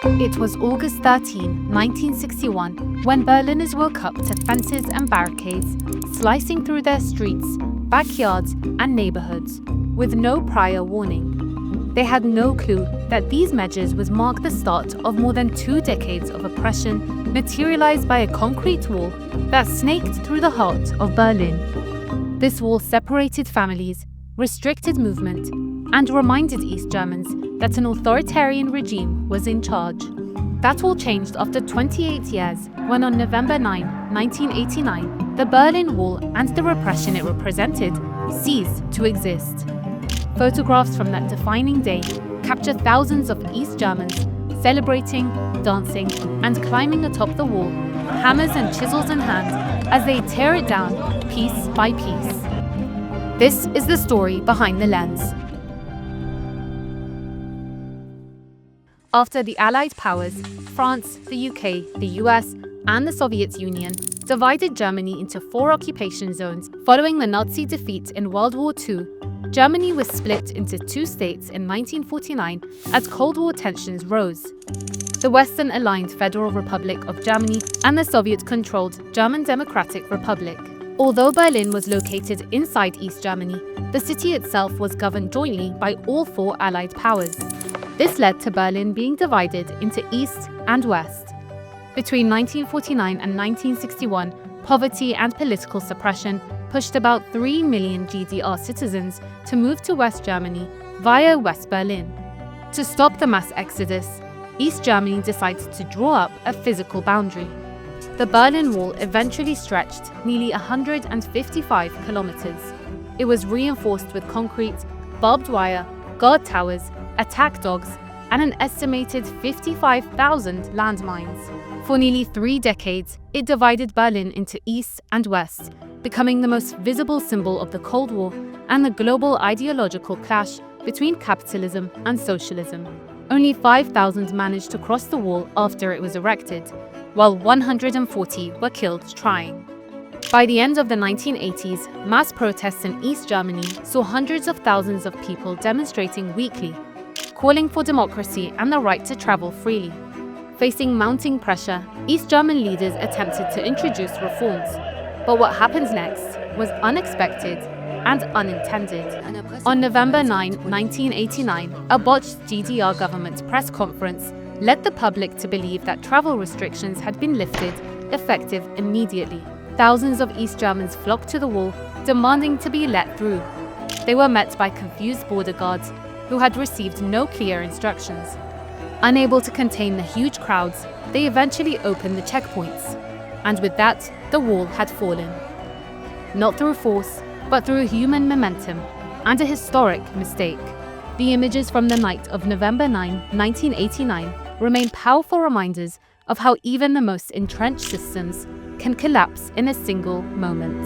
It was August 13, 1961, when Berliners woke up to fences and barricades slicing through their streets, backyards, and neighborhoods with no prior warning. They had no clue that these measures would mark the start of more than 2 decades of oppression materialized by a concrete wall that snaked through the heart of Berlin. This wall separated families, restricted movement, and reminded East Germans that an authoritarian regime was in charge. That all changed after 28 years, when on November 9, 1989, the Berlin Wall and the repression it represented ceased to exist. Photographs from that defining day capture thousands of East Germans celebrating, dancing, and climbing atop the wall, hammers and chisels in hand, as they tear it down piece by piece. This is the story behind the lens. After the Allied powers, France, the UK, the US, and the Soviet Union divided Germany into 4 occupation zones following the Nazi defeat in World War II, Germany was split into 2 states in 1949 as Cold War tensions rose. The Western-aligned Federal Republic of Germany and the Soviet-controlled German Democratic Republic. Although Berlin was located inside East Germany, the city itself was governed jointly by all 4 Allied powers. This led to Berlin being divided into East and West. Between 1949 and 1961, poverty and political suppression pushed about 3 million GDR citizens to move to West Germany via West Berlin. To stop the mass exodus, East Germany decided to draw up a physical boundary. The Berlin Wall eventually stretched nearly 155 kilometers. It was reinforced with concrete, barbed wire, guard towers, attack dogs, and an estimated 55,000 landmines. For nearly 3 decades, it divided Berlin into East and West, becoming the most visible symbol of the Cold War and the global ideological clash between capitalism and socialism. Only 5,000 managed to cross the wall after it was erected, while 140 were killed trying. By the end of the 1980s, mass protests in East Germany saw hundreds of thousands of people demonstrating weekly, calling for democracy and the right to travel freely. Facing mounting pressure, East German leaders attempted to introduce reforms, but what happened next was unexpected and unintended. On November 9, 1989, a botched GDR government press conference led the public to believe that travel restrictions had been lifted, effective immediately. Thousands of East Germans flocked to the wall, demanding to be let through. They were met by confused border guards who had received no clear instructions. Unable to contain the huge crowds, they eventually opened the checkpoints. And with that, the wall had fallen. Not through force, but through human momentum and a historic mistake. The images from the night of November 9, 1989 remain powerful reminders of how even the most entrenched systems can collapse in a single moment.